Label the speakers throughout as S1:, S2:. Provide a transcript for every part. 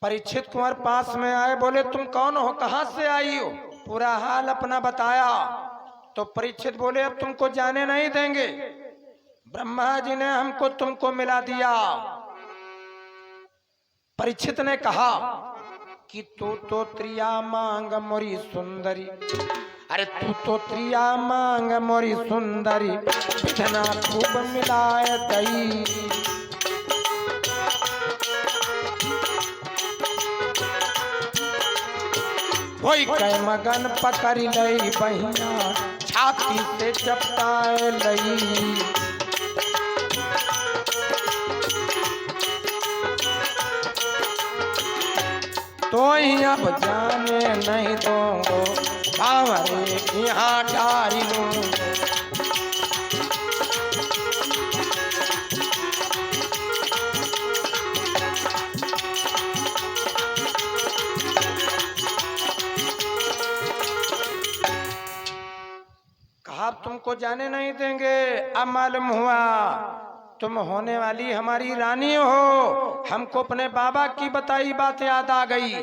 S1: परीक्षित कुंवर पास में आए, बोले तुम कौन हो, कहां से आई हो? पूरा हाल अपना बताया। तो परीक्षित बोले अब तुमको जाने नहीं देंगे, ब्रह्मा जी ने हमको तुमको मिला दिया। परीक्षित ने कहा कि तू तो त्रिया मांग मोरी सुंदरी, अरे तू तो त्रिया मांग मोरी सुंदरी, बिधना खूब मिलाए दई। कोई कह मगन पकड़ लई बहिया, छाती से चपटाए लई। तो ही अब जाने नहीं दूंगो, बावरे यहाँ डारी लूंगो। कहा तुमको जाने नहीं देंगे। अब मालूम हुआ तुम होने वाली हमारी रानी हो। हमको अपने बाबा की बताई बात याद आ गई,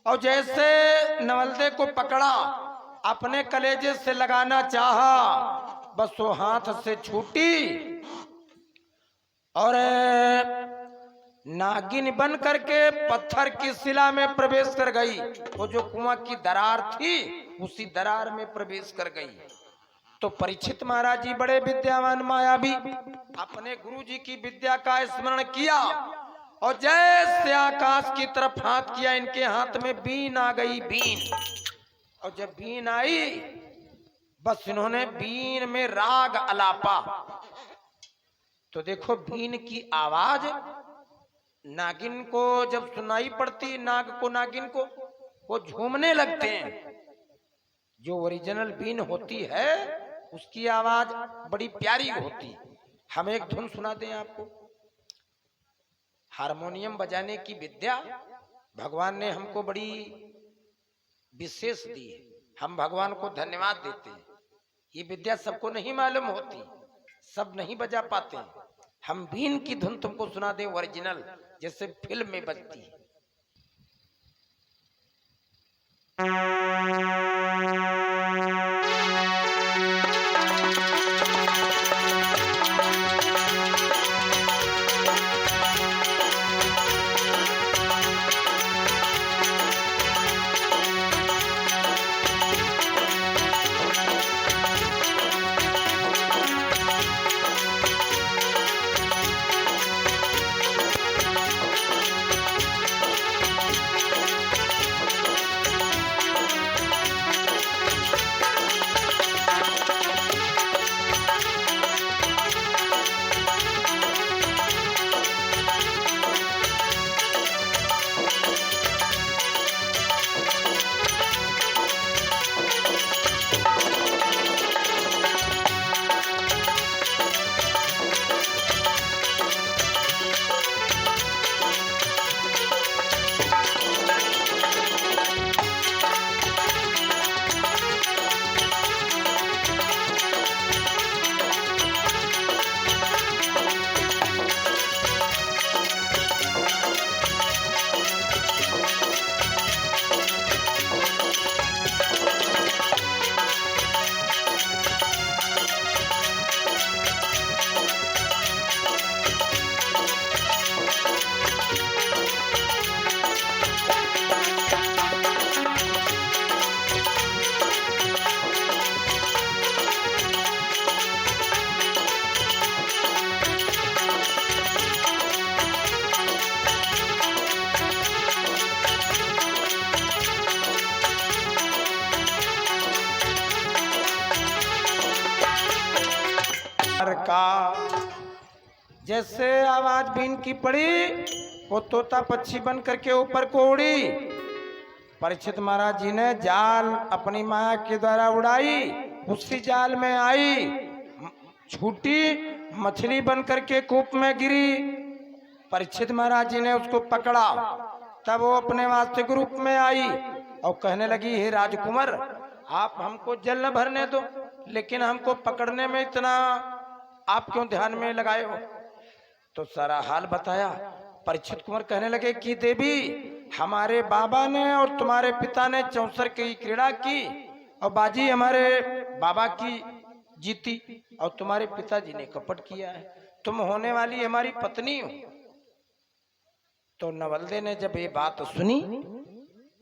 S1: और जैसे नवलदे को पकड़ा, अपने कलेजे से लगाना चाहा, बस वो हाथ से छूटी और नागिन बन करके पत्थर की शिला में प्रवेश कर गई। वो जो कुआं की दरार थी, उसी दरार में प्रवेश कर गई। तो परीक्षित महाराज जी बड़े विद्यावान मायावी, अपने गुरु जी की विद्या का स्मरण किया और जैसे आकाश की तरफ हाथ किया, इनके हाथ में बीन आ गई, बीन। और जब बीन आई, बस इन्होंने बीन में राग अलापा। तो देखो बीन की आवाज नागिन को जब सुनाई पड़ती, नाग को नागिन को, वो झूमने लगते हैं। जो ओरिजिनल बीन होती है उसकी आवाज बड़ी प्यारी होती। हम एक धुन सुना दें आपको। हारमोनियम बजाने की विद्या भगवान ने हमको बड़ी विशेष दी है। हम भगवान को धन्यवाद देते हैं। ये विद्या सबको नहीं मालूम होती, सब नहीं बजा पाते। हम बीन की धुन तुमको सुना दें ओरिजिनल, जैसे फिल्म में बजती है। का जैसे आवाज बीन की पड़ी, वो तोता पक्षी बन करके ऊपर को उड़ी। परीक्षित महाराज जी ने जाल अपनी माया के द्वारा उड़ाई, उसी जाल में आई, छूटी, मछली बन करके कूप में गिरी। परीक्षित महाराज जी ने उसको पकड़ा, तब वो अपने वास्तविक रूप में आई और कहने लगी, हे राजकुमार, आप हमको जल न भरने दो, लेकिन हमको पकड़ने में इतना आप क्यों ध्यान में लगाए हो? तो सारा हाल बताया। परीक्षित कुमार कहने लगे कि देवी, हमारे बाबा ने और तुम्हारे पिता ने चौसर की क्रीड़ा की और बाजी हमारे बाबा की जीती और तुम्हारे पिताजी ने कपट किया है, तुम होने वाली हमारी पत्नी हो। तो नवलदे ने जब ये बात सुनी,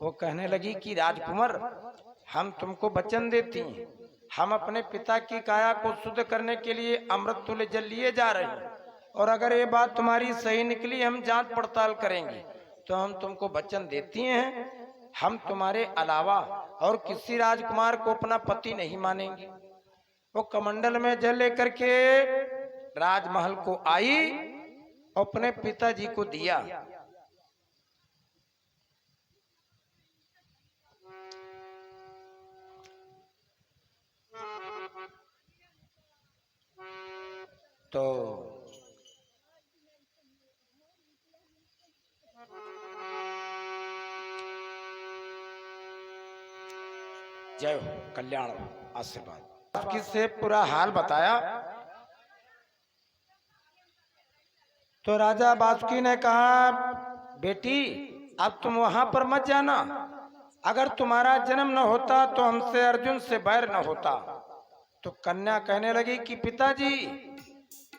S1: वो कहने लगी कि राजकुमार, हम तुमको वचन देती हैं, हम अपने पिता की काया को शुद्ध करने के लिए अमृत तुल्य जल लिए जा रहे हैं, और अगर ये बात तुम्हारी सही निकली, हम जांच पड़ताल करेंगे। तो हम तुमको वचन देती हैं, हम तुम्हारे अलावा और किसी राजकुमार को अपना पति नहीं मानेंगे। वो कमंडल में जल लेकर के राजमहल को आई और अपने पिताजी को दिया। तो जय हो, कल्याण हो, आशीर्वाद से पूरा हाल बताया। तो राजा बासुकी ने कहा, बेटी अब तुम वहां पर मत जाना, अगर तुम्हारा जन्म न होता तो हमसे अर्जुन से बैर न होता। तो कन्या कहने लगी कि पिताजी,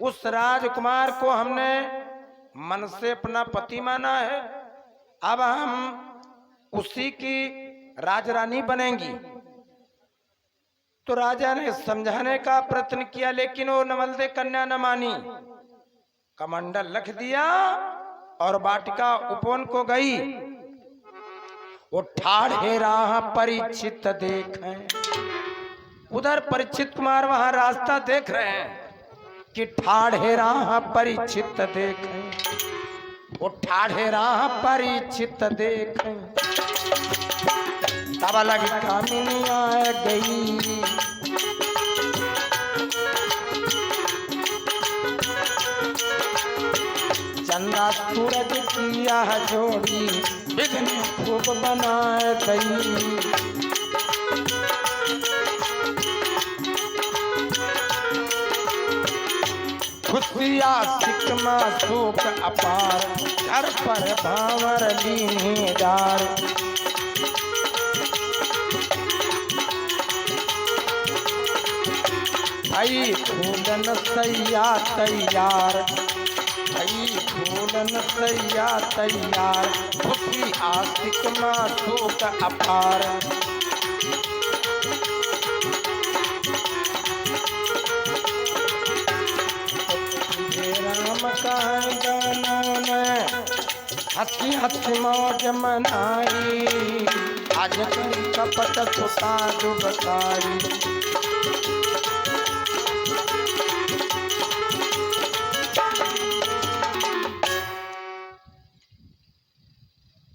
S1: उस राजकुमार को हमने मन से अपना पति माना है, अब हम उसी की राजरानी बनेंगी। तो राजा ने समझाने का प्रयत्न किया, लेकिन वो नवलदे कन्या न मानी। कमंडल रख दिया और वाटिका उपवन को गई। वो ठाढ़े राह परीक्षित देखें, उधर परीक्षित कुमार वहां रास्ता देख रहे हैं कि ठाढ़े राह परीक्षित देखें, वो ठाढ़े राह परीक्षित देखें। तब लगी कामिनी आ गई, चंदा सूरज किया जोड़ी, विघ्न खूब बनाए गई। खुशिया सिकमा शोक अपार, घर पर भावर लीनेदार। भाई फूलन सैया तैयार, भाई फूलन सैया तैयार, खुशी आशिक माँ शोक अपार। राम का गानों ने हंसी हंसी मौज मनाई, आज कल कपट सुता दुबकाई।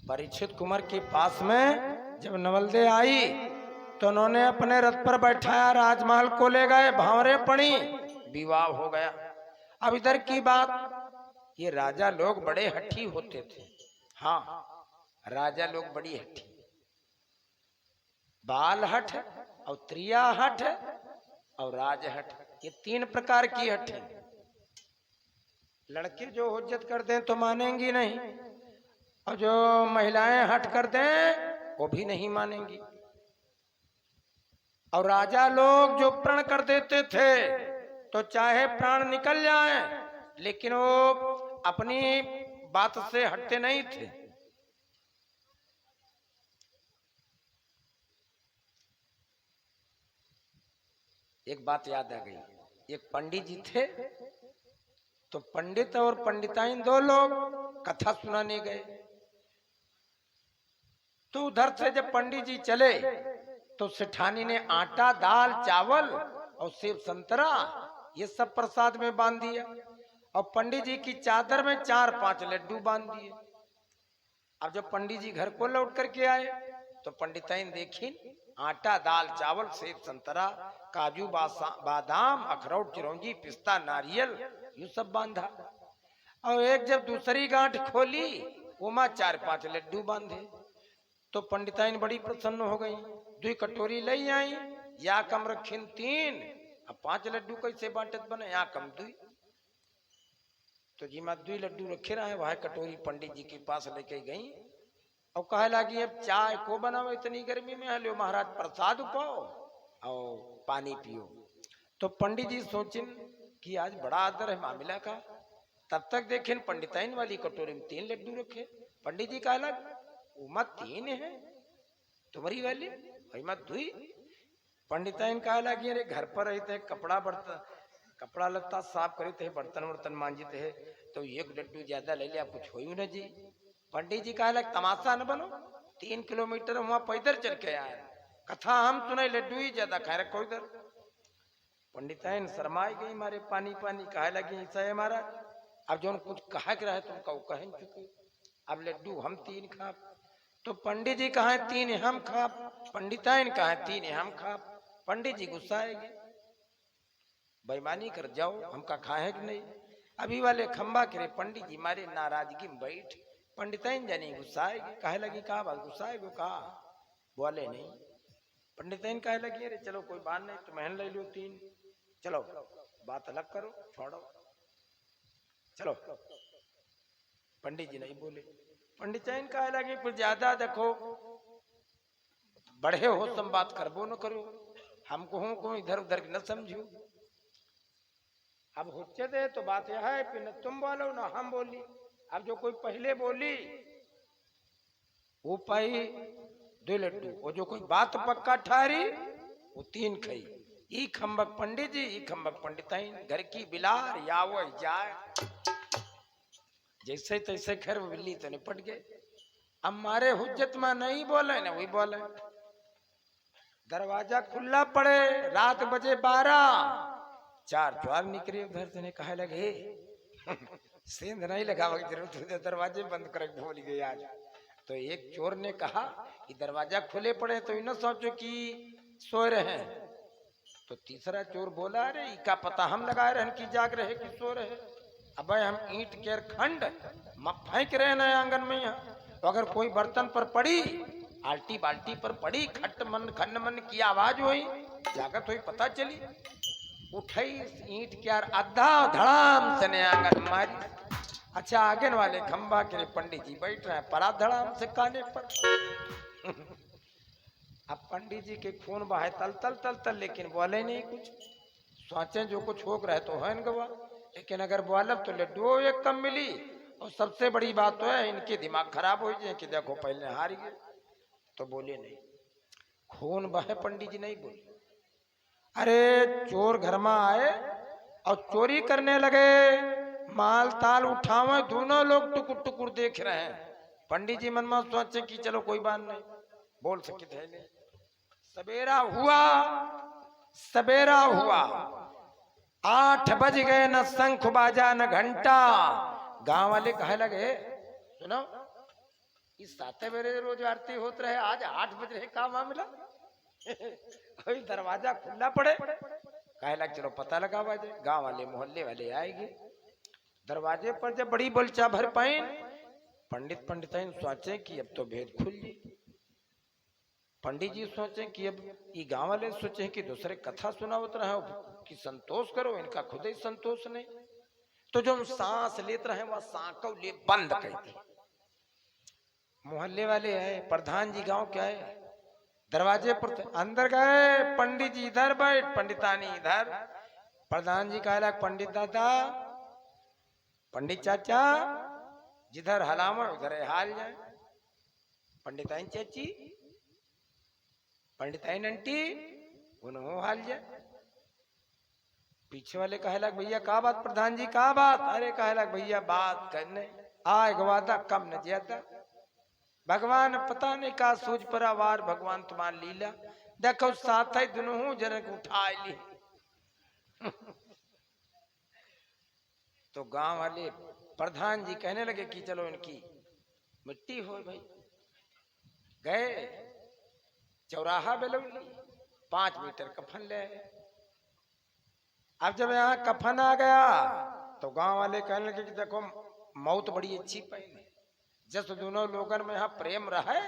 S1: परीक्षित कुमार के पास में जब नवलदे आई तो उन्होंने अपने रथ पर बैठाया, राजमहल को ले गए, भावरे पड़ी, विवाह हो गया। अब इधर की बात, ये राजा लोग बड़े हठी होते थे। हाँ, राजा लोग बड़ी हठी, बाल हठ और त्रिया हठ और राज हठ, ये तीन प्रकार की हठ है। लड़के जो हुज्जत कर दें तो मानेंगी नहीं, और जो महिलाएं हट कर दें वो भी नहीं मानेंगी। और राजा लोग जो प्रण कर देते थे तो चाहे प्राण निकल जाए, लेकिन वो अपनी बात से हटते नहीं थे। एक बात याद आ गई, एक पंडित जी थे, तो पंडित और पंडिताइन दो लोग कथा सुनाने गए। तो उधर से जब पंडित जी चले तो सेठानी ने आटा, दाल, चावल और सेब संतरा ये सब प्रसाद में बांध दिया, और पंडित जी की चादर में 4-5 लड्डू बांध दिए। अब जब पंडित जी घर को लौट करके आए तो पंडिताइन देखी आटा, दाल, चावल, सेब संतरा, काजू, बादाम, अखरोट, चिरौंजी, पिस्ता, नारियल ये सब बांधा। और एक जब दूसरी गांठ खोली उमा 4-5 लड्डू बांधे। तो पंडिताइन बड़ी प्रसन्न हो गई, 2 कटोरी ले आई, या कम रखीन 3, अब 5 लड्डू कैसे बांटत बने, या कम 2। तो जी माँ 2 लड्डू रखे रहे वहां कटोरी पंडित जी के पास लेके गई और कहे लगी अब चाय को बनाओ इतनी गर्मी में, लो महाराज प्रसाद पाओ और पानी पियो। तो पंडित जी सोचिन कि आज बड़ा आदर है मामला का। तब तक देखें पंडिताइन वाली कटोरी में 3 लड्डू रखे। पंडित जी कहा लग उमा 3 है तुम्हारी वाली भाई मत 2। पंडिताइन कहा लगी अरे घर पर रहते कपड़ा लत्ता साफ करे थे, बर्तन वर्तन मांजते है, तो 1 लड्डू ज्यादा ले लिया कुछ हो ना जी। पंडित जी कहा लग तमाशा न बनो, 3 किलोमीटर वहां पैदल चल के आए, कथा हम सुनाई लड्डू ही ज्यादा खाए रखो इधर। पंडिताइन शर्माई गई मारे पानी पानी कहे लगी ऐसा है महाराज अब जो कुछ कहा के रहे तुम कहो कह चुके, अब लड्डू हम 3 खा। तो पंडित जी कहा 3 हम खा, पंडिताइन कहा 3 हम खा। पंडित जी गुस्साएंगे बेईमानी कर जाओ हमका खाए कि नहीं। अभी वाले खंबा करे पंडित जी मारे नाराजगी में बैठ। पंडिताइन जानी गुस्साएगी कहे लगी कहा बात गुस्साएगो कहा बोले नहीं। पंडिताइन कहे लगी अरे चलो कोई बात नहीं तुम्हें ले लो 3, चलो बात अलग करो छोड़ो चलो। पंडित जी नहीं बोले। पंडिताइन कहे लगी कुछ ज्यादा देखो बढ़े हो तुम बात करबो न करो, हमको हूं को इधर उधर न समझो। अब होचे दे तो बात यह है कि न तुम बोलो न हम बोली। अब जो कोई पहले बोली वो पाई 2 लड्डू, और जो कोई बात पक्का ठहरी वो 3 खाई। ई खंबक पंडित जी ई खंबक पंडिताइन, घर की बिलार या वो जाए जैसे तैसे खैर बिल्ली तो निपट गए। अब मारे हुज्जत में नहीं बोले ना वही बोले। दरवाजा खुला पड़े, रात बजे 12, 4 चौर निकले उधर से। कहे लगे सेंध नहीं लगावा की जरूरत है, दरवाजे बंद कर भूल गए आज। तो एक चोर ने कहा कि दरवाजा खुले पड़े तो इन्हें सोचो कि सो रहे हैं। तो तीसरा चोर बोला अरे इका पता हम लगाए रहे कि जाग रहे कि सो रहे। अब हम ईंट के खंड फेंक रहे ना आंगन में यहाँ, तो अगर कोई बर्तन पर पड़ी आल्टी बाल्टी पर पड़ी खट मन खन मन की आवाज हुई जागत हुई पता चली, उठाई ईंट क्या आधा धड़ाम से ने आंगन मारी। अच्छा आंगन वाले खंबा के पंडित जी बैठ रहे हैं परा धड़ाम से काने पर। अब पंडित जी के खून बहाए तल तल तल तल, लेकिन बोले नहीं कुछ। सोचे जो कुछ हो रहा है तो है गवा, लेकिन अगर बोलब तो लड्डू एक कम मिली। और सबसे बड़ी बात तो है इनके दिमाग खराब हो जाए कि देखो पहले हार गए। तो बोले नहीं, खून बहे पंडित जी नहीं बोले। अरे चोर घर में आए और चोरी करने लगे, माल ताल उठावे, दोनों लोग टुकुर टुकुर देख रहे हैं। पंडित जी मन में सोचे कि चलो कोई बात नहीं बोल सके थे नहीं। सवेरा हुआ 8 बज गए, न शंख बाजा न घंटा। गांव वाले कहे लगे सुनो इस 7 बजे रोज आरती होते रहे, आज 8 बज रहे का मामला। कोई दरवाजा खुला पड़े, कहे लग चलो पता लगा बाजे। गांव वाले मोहल्ले वाले आएंगे। दरवाजे पर जब बड़ी बोलचा भर पाए, पंडिताइन सोचे कि अब तो भेद खुल जी। पंडित जी सोचे कि अब ये गांव वाले सोचे कि दूसरे कथा सुनावत रहे कि संतोष करो, इनका खुद ही संतोष नहीं। तो जो हम सांस लेते रहे वह सांको ले बंद कर दी। मोहल्ले वाले आए, प्रधान जी गांव के आए, दरवाजे पर अंदर गए। पंडित जी इधर बैठ, पंडितानी इधर। प्रधान जी कहा पंडित दादा पंडित चाचा जिधर हलावा उधर हाल जाए। पंडिताइन चाची पंडिताइन आंटी उन्होंने हाल जाए। पीछे वाले कहे लग भैया का बात प्रधान जी का बात। अरे कहे लग भैया बात करने आए गवादा कम न ज्यादा। भगवान पता नहीं का सूझ पर आवार भगवान तुम्हारी लीला देखो साथ ही दोनों जनक उठा ली। तो गांव वाले प्रधान जी कहने लगे कि चलो इनकी मिट्टी हो भाई। गए चौराहा बेलौली 5 मीटर कफन ले। अब जब यहाँ कफन आ गया तो गांव वाले कहने लगे कि देखो मौत बड़ी अच्छी पहले जस दोनों लोगों में यहाँ प्रेम रहे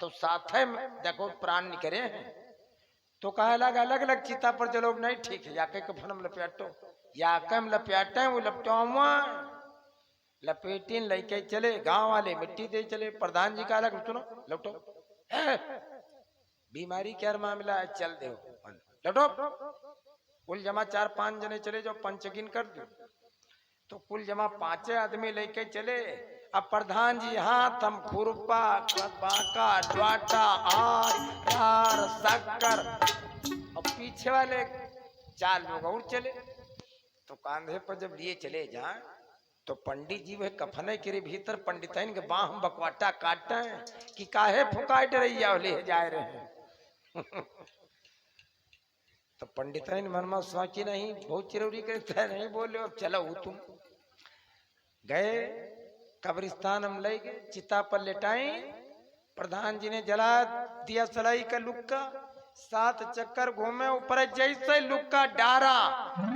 S1: तो साथ में देखो प्राण निकले हैं। तो कहा लगा अलग अलग चिता पर जलो नहीं ठीक है, याके कफन में लपेटो, याके में लपेटे वो लपटाऊँ लपेटीन लेके चले, गांव वाले मिट्टी दे चले। प्रधान जी का अलग, सुनो लौटो, बीमारी क्या मामला है, चल दो लौटो। कुल जमा 4-5 जने चले, जो पंचगिन कर दो। तो कुल जमा 5 आदमी लेके चले। अब प्रधान जी हाथ हम खुरपा बाका डवाटा आर यार शक्कर, और पीछे वाले 4 लोग और चले। तो कांधे पर जब लिए चले जाए तो पंडित जी वह कफने के भीतर पंडिताइन के बाह बकवाटा काटते हैं कि काहे फुकाट रही है ले जा रहे हैं। तो पंडिताइन मनमा सोची नहीं, बहुत चिरौरी करता है, नहीं बोले अब चलो तुम। गए कब्रिस्तान, हम ले गए, चिता पर लेटाई। प्रधान जी ने जला दिया सलाई का लुक्का, 7 चक्कर घूमे ऊपर, जैसे लुक्का डारा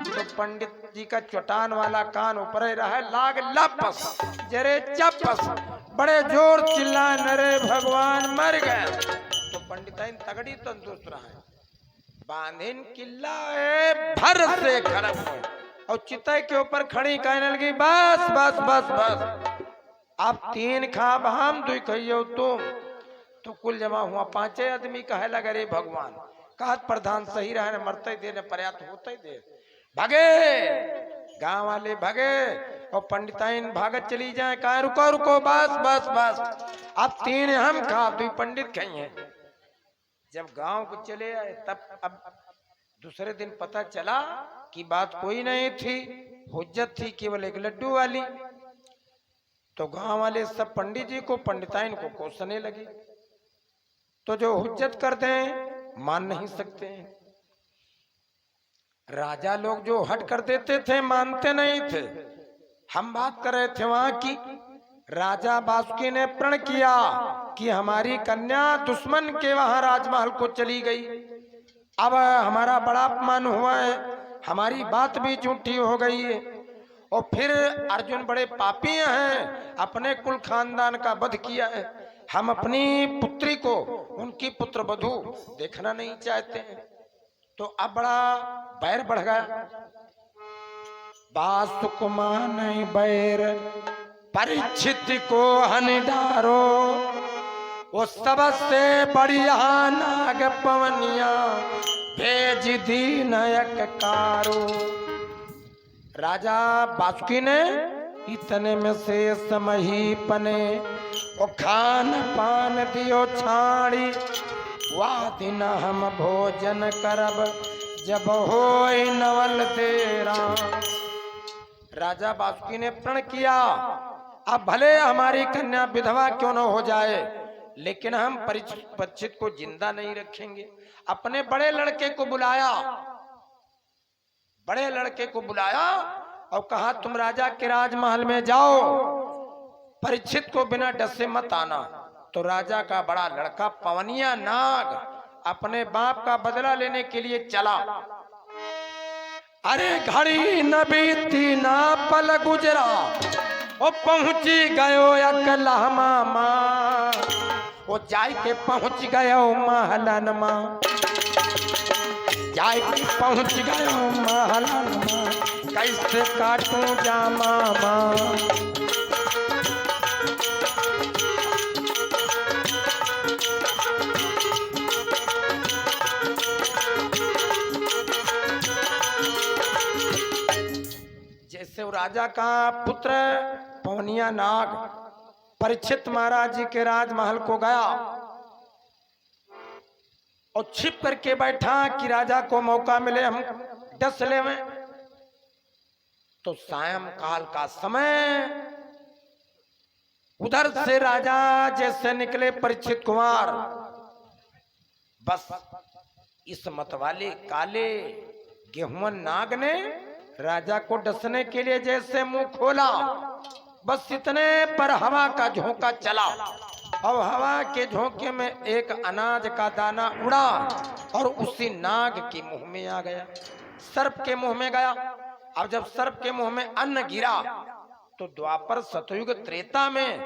S1: तो पंडित जी का चौटान वाला कान ऊपर रहा, लाग लपस जरे चपस, बड़े जोर चिल्ला नरे भगवान मर गए। तो पंडिताइन तगड़ी तंदुरुस्त रहा, बांधिन किल्ला भर से खरब हो, और चिता के ऊपर खड़ी कहने लगी बस बस बस बस, अब 3 खाब हम 2 कहियो तुम। तो कुल जमा हुआ 5 आदमी कहे लगे रे भगवान, कहत प्रधान सही रहे, मरते दे न पर्याप्त होते दे। भागे गांव वाले भागे, और पंडिताइन भागत चली जाए, कहा रुको रुको बस बस बस, अब 3 हम खा 2 पंडित खाइए। जब गांव को चले आए तब अब दूसरे दिन पता चला कि बात कोई नहीं थी, हुज्जत थी केवल एक लड्डू वाली। तो गांव वाले सब पंडित जी को पंडिताइन को कोसने लगे। तो जो हुज्जत करते हैं मान नहीं सकते हैं, राजा लोग जो हट कर देते थे मानते नहीं थे। हम बात कर रहे थे वहां की, राजा बासुकी ने प्रण किया कि हमारी कन्या दुश्मन के वहां राजमहल को चली गई, अब हमारा बड़ा अपमान हुआ है, हमारी बात भी झूठी हो गई है। और फिर अर्जुन बड़े पापी हैं, अपने कुल खानदान का वध किया है, हम अपनी पुत्री को उनकी पुत्र वधू देखना नहीं चाहते हैं। तो अब बड़ा बैर बढ़ गया। बासुकुमान बैर परीक्षित को हनिडारो, वो सबसे बढ़िया नाग पवनिया भेज दी नयक कारो। राजा बासुकी ने इतने में से समही पने, वो खान पान दियो छाड़ी, वाह दिन हम भोजन करब जब होई नवल तेरा। राजा बासुकी ने प्रण किया, अब भले हमारी कन्या विधवा क्यों न हो जाए, लेकिन हम परीक्षित को जिंदा नहीं रखेंगे। अपने बड़े लड़के को बुलाया, बड़े लड़के को बुलाया और कहा तुम राजा के राजमहल में जाओ, परीक्षित को बिना डसे मत आना। तो राजा का बड़ा लड़का पवनिया नाग अपने बाप का बदला लेने के लिए चला। अरे घड़ी न बीती ना पल गुजरा, वो पहुंची गयो अकला मामा, वो जाय के पहुंच गयो महलन मां, जाय के पहुंच गयो महलन मां, कैसे काटूं जामा मां। जैसे वो राजा का पुत्र पवनिया नाग परीक्षित महाराज जी के राजमहल को गया और छिप करके बैठा कि राजा को मौका मिले हम डस ले में। तो सायं काल का समय उधर से राजा जैसे निकले परीक्षित कुमार, बस इस मतवाले काले गेहुआ नाग ने राजा को डसने के लिए जैसे मुंह खोला, बस इतने पर हवा का झोंका चला और हवा के झोंके में एक अनाज का दाना उड़ा और उसी नाग के मुंह में आ गया, सर्प के मुंह में गया। अब जब सर्प के मुंह में अन्न गिरा तो द्वापर सतयुग त्रेता में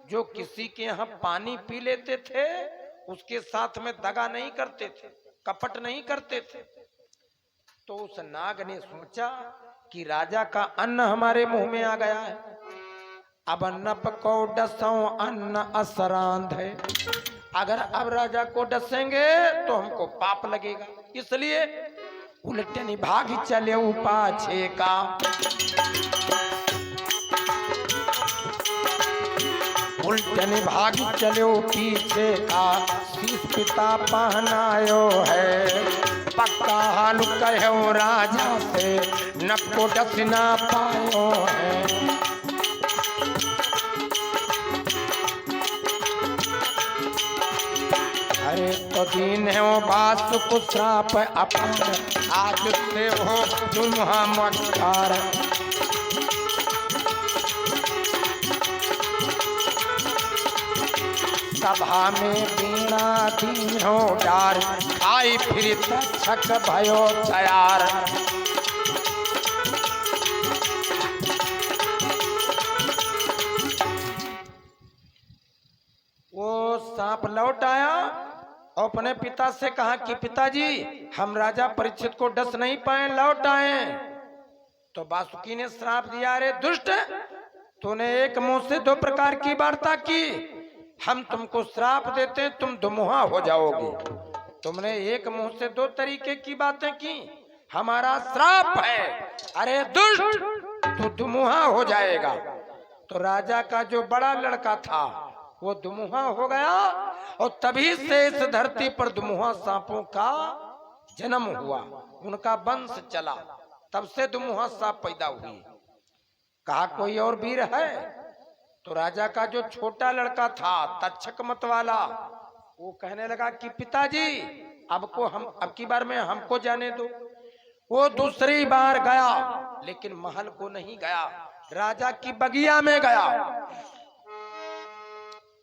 S1: जो किसी के यहाँ पानी पी लेते थे उसके साथ में दगा नहीं करते थे, कपट नहीं करते थे। तो उस नाग ने सोचा कि राजा का अन्न हमारे मुंह में आ गया है, अब नप को डसों अन्न असरांध है। अगर अब राजा को डसेंगे तो हमको पाप लगेगा, इसलिए उलटनी भाग चले पाछे का। उलटनी भाग चले पीछे का, शीश पिता पहनायो है। पक्का हाल कहो राजा से, नको डस ना पायो है। अरे तो दीन है वो बासु को श्राप अपार, आज से हो दुम्हा मकार। सभा में बीणा दीन हो डार, आई फिर तक्षक भयो तैयार। वो सांप लौट आया और अपने पिता से कहा कि पिताजी हम राजा परीक्षित को डस नहीं पाए, लौट आए। तो वासुकी ने श्राप दिया, रे दुष्ट, तूने एक मुंह से दो प्रकार की वार्ता की। हम तुमको श्राप देते हैं, तुम दुमुहा हो जाओगे। तुमने एक मुंह से दो तरीके की बातें की, हमारा श्राप है। अरे दुष्ट, तू दुमुहा हो जाएगा। तो राजा का जो बड़ा लड़का था वो दुमुहा हो गया, और तभी से इस धरती पर दुमुहा सांपों का जन्म हुआ, उनका वंश चला। तब से दुमुहा सांप पैदा हुई। कहा कोई और वीर है? तो राजा का जो छोटा लड़का था तक्षक मत वाला, वो कहने लगा कि पिताजी अब की बार में हमको जाने दो। वो दूसरी बार गया, लेकिन महल को नहीं गया, राजा की बगिया में गया।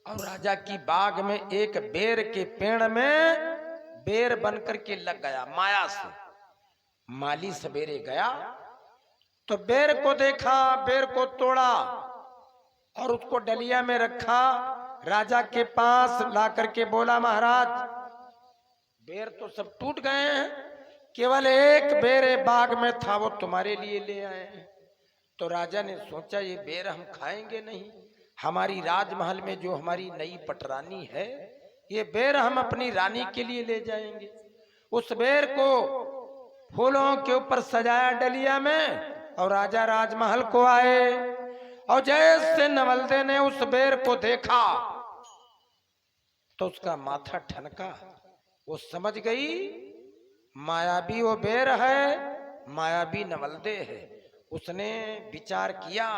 S1: और राजा की बाग में एक बेर के पेड़ में बेर बनकर के लग गया माया से। माली सवेरे गया तो बेर को देखा, बेर को तोड़ा और उसको डलिया में रखा। राजा के पास ला करके बोला, महाराज बेर तो सब टूट गए हैं, केवल एक बेर बाग में था, वो तुम्हारे लिए ले आए हैं। तो राजा ने सोचा ये बेर हम खाएंगे नहीं, हमारी राजमहल में जो हमारी नई पटरानी है, ये बेर हम अपनी रानी के लिए ले जाएंगे। उस बेर को फूलों के ऊपर सजाया डलिया में, और राजा राजमहल को आए। और जैसे नवलदे ने उस बेर को देखा तो उसका माथा ठनका। वो समझ गई मायावी वो बेर है, मायावी नवलदे है। उसने विचार किया,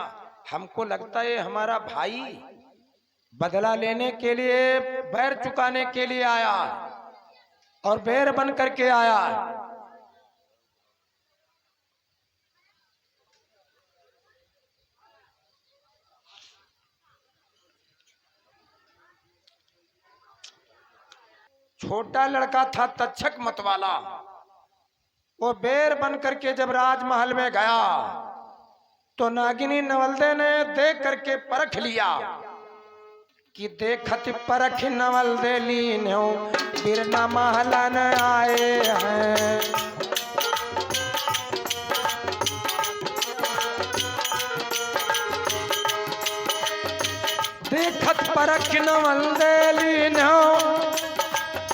S1: हमको लगता है हमारा भाई बदला लेने के लिए, बैर चुकाने के लिए आया और बेर बन करके आया। छोटा लड़का था तक्षक मत वाला, वो बेर बन करके जब राजमहल में गया तो नागिनी नवलदे ने देख करके परख लिया कि देखत परख नवलदे लीन हो, बिरना महलन आए हैं। देखत परख नवलदे लीन हो,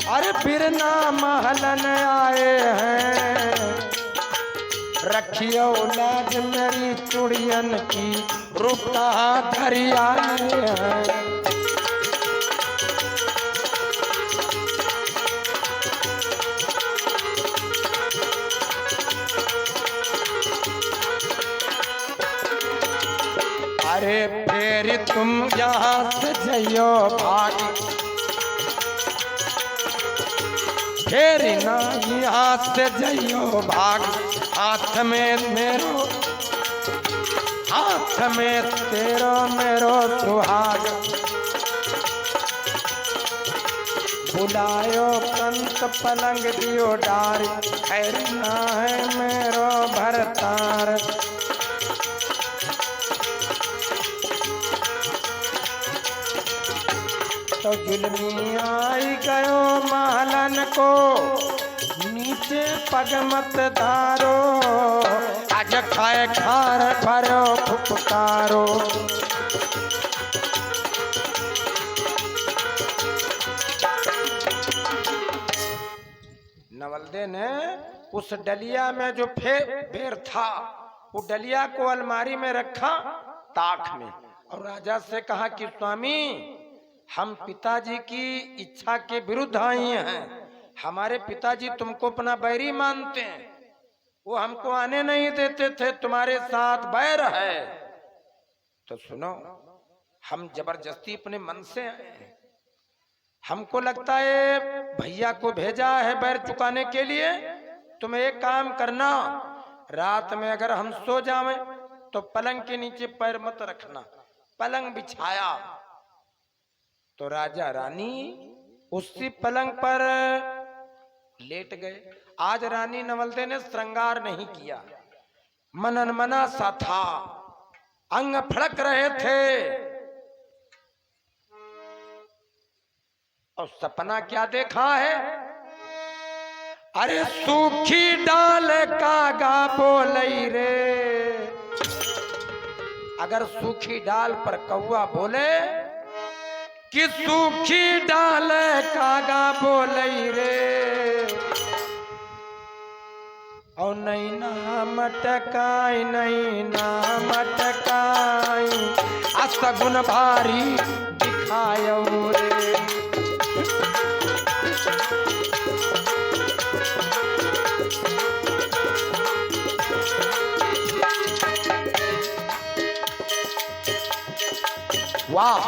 S1: अरे बिरना महलन आए हैं। रखियो लाज मेरी चुड़ियन की, रुका धरी आए हैं। अरे फिर तुम यहाँ से जइयो भागी, फिर ना यहाँ से जइयो भाग। हाथ में मेरो, हाथ में तेरो मेरो सुहाग। बुलायो कंत पलंग दियो डारी, खैर ना है मेरो भरतार। तो जुल्मी आई गयो महलन को, नीचे पग मत धारो। आज खाए खार भरो फुफकारो। नवलदे ने उस डलिया में जो बेर था, वो डलिया को अलमारी में रखा ताक में, और राजा से कहा कि स्वामी, हम पिताजी की इच्छा के विरुद्ध आई हैं, हमारे पिताजी तुमको अपना बैरी मानते हैं, वो हमको आने नहीं देते थे, तुम्हारे साथ बैर है, तो सुनो, हम जबरदस्ती अपने मन से आए हैं, हमको लगता है भैया को भेजा है बैर चुकाने के लिए, तुम एक काम करना, रात में अगर हम सो जावें तो पलंग के नीचे पैर मत रखना। पलंग बिछाया तो राजा रानी उसी पलंग पर लेट गए। आज रानी नवलदे ने श्रृंगार नहीं किया, मननमना सा था, अंग फड़क रहे थे, और सपना क्या देखा है? अरे सूखी डाल कागा बोलई रे, अगर सूखी डाल पर कौवा बोले कि सूखी डाल कागा बोलई रे, और नहीं ना मटकाई, नहीं ना मटकाई, असगुन भारी दिखायो रे। वाह,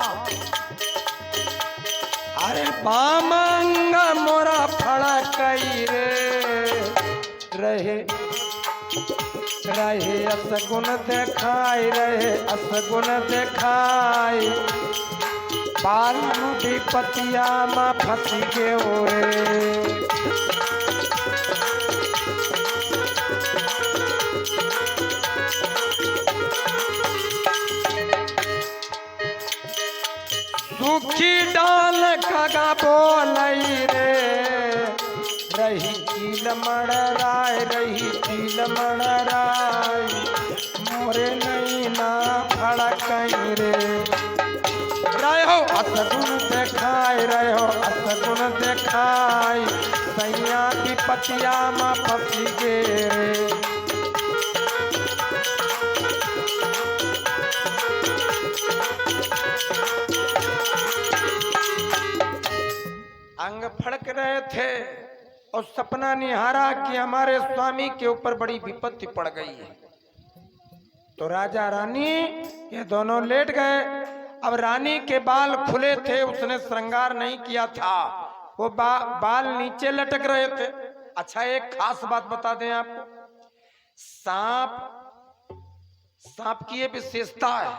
S1: अरे बामंग मोरा फड़कई रे, रहे रहे असगुन देखाई, रहे असगुन देखाई, बालन भी पतिया में फंस गए रे। सूखी डाल कागा बोलई रे, रही चील मड़राय, रही चील मड़राय, मोरे नहीं ना फड़कई रे, रहो असगुन देखाय, रहो असगुन देखाय, सैया की पतिया में फंसी गे रे। अंग फड़क रहे थे और सपना निहारा कि हमारे स्वामी के ऊपर बड़ी विपत्ति पड़ गई है। तो राजा रानी ये दोनों लेट गए। अब रानी के बाल खुले थे, उसने श्रृंगार नहीं किया था, वो बाल नीचे लटक रहे थे। अच्छा, एक खास बात बता दें आपको, सांप की ये विशेषता है,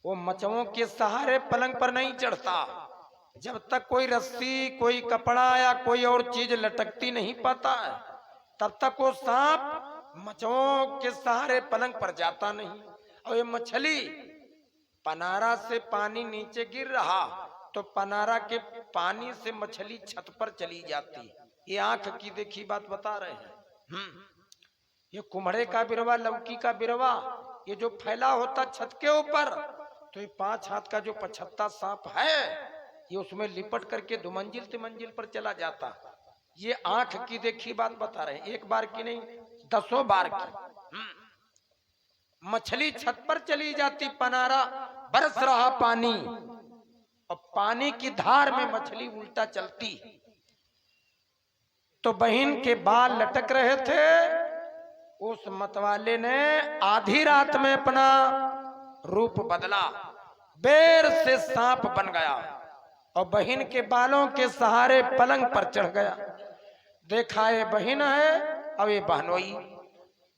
S1: वो मचों के सहारे पलंग पर नहीं चढ़ता, जब तक कोई रस्सी, कोई कपड़ा या कोई और चीज लटकती नहीं पाता है, तब तक वो सांप मचों के सहारे पलंग पर जाता नहीं। और ये मछली, पनारा से पानी नीचे गिर रहा तो पनारा के पानी से मछली छत पर चली जाती। ये आंख की देखी बात बता रहे हैं। ये कुम्हड़े का बिरवा, लौकी का बिरवा, ये जो फैला होता छत के ऊपर, तो ये 5 हाथ का जो पछत्ता सांप है, ये उसमें लिपट करके 2 मंजिल 3 मंजिल पर चला जाता। ये आंख की देखी बात बता रहे हैं, एक बार की नहीं, 10 बार की। मछली छत पर चली जाती, पनारा बरस रहा पानी, और पानी की धार में मछली उल्टा चलती। तो बहन के बाल लटक रहे थे, उस मतवाले ने आधी रात में अपना रूप बदला, बेर से सांप बन गया और बहन के बालों के सहारे पलंग पर चढ़ गया। देखा ये बहन है और ये बहनोई,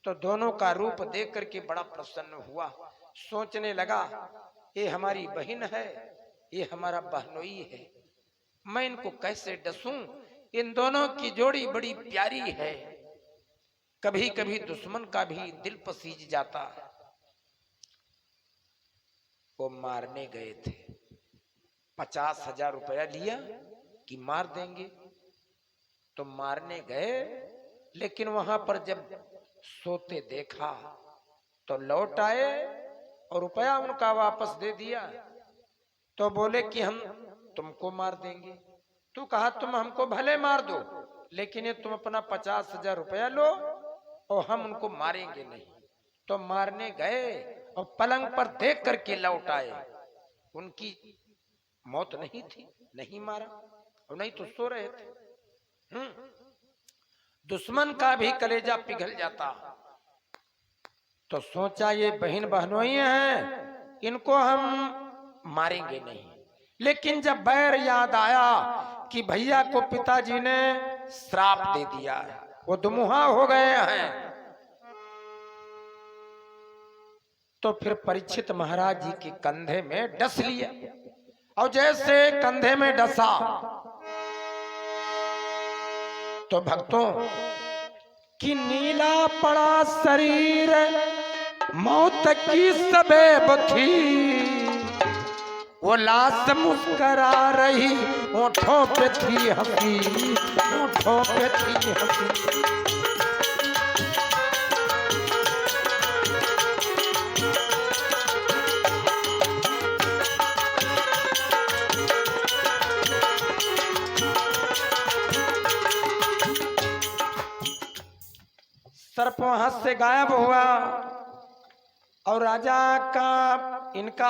S1: तो दोनों का रूप देख करके बड़ा प्रसन्न हुआ। सोचने लगा, ये हमारी बहन है, ये हमारा बहनोई है, मैं इनको कैसे डसूं, इन दोनों की जोड़ी बड़ी प्यारी है। कभी कभी दुश्मन का भी दिल पसीज जाता है। वो मारने गए थे, 50,000 रुपया लिया कि मार देंगे, तो मारने गए, लेकिन वहां पर जब सोते देखा तो लौट आए और रुपया उनका वापस दे दिया। तो बोले कि हम तुमको मार देंगे। तो कहा तुम हमको भले मार दो, लेकिन ये तुम अपना 50,000 रुपया लो और हम उनको मारेंगे नहीं। तो मारने गए और पलंग पर देख करके लौट आए। उनकी मौत नहीं थी, नहीं मारा और नहीं तो सो रहे थे। दुश्मन का भी कलेजा पिघल जाता। तो सोचा ये बहन बहनोई हैं, इनको हम मारेंगे नहीं। लेकिन जब बैर याद आया कि भैया को पिताजी ने श्राप दे दिया है, वो दुमुहा हो गए हैं, तो फिर परीक्षित महाराज जी के कंधे में डस लिया। और जैसे कंधे में डसा तो भक्तों कि नीला पड़ा शरीर, मौत की सबेब थी, वो लाश मुस्करा रही, होठों पे थी हंसी, होठों पे थी हंसी। सर्प वहां से गायब हुआ और राजा का इनका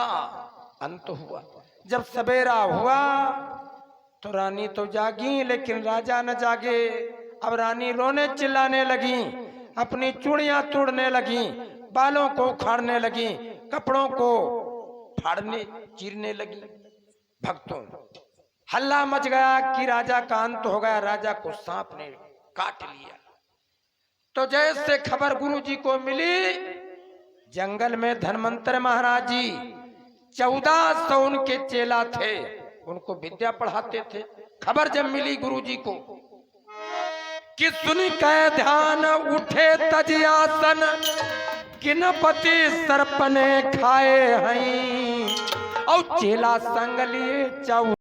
S1: अंत हुआ। जब सवेरा हुआ तो रानी तो जागी लेकिन राजा न जागे। अब रानी रोने चिल्लाने लगी, अपनी चूड़ियां तोड़ने लगी, बालों को उखाड़ने लगी, कपड़ों को फाड़ने चीरने लगी। भक्तों हल्ला मच गया कि राजा का अंत हो गया, राजा को सांप ने काट लिया। तो जैसे खबर गुरुजी को मिली, जंगल में धनवंतर महाराज जी 1400 उनके चेला थे, उनको विद्या पढ़ाते थे। खबर जब मिली गुरुजी को कि सुन के ध्यान उठे तजियासन, किनपति सर्प ने खाए हैं, और चेला संग लिए 14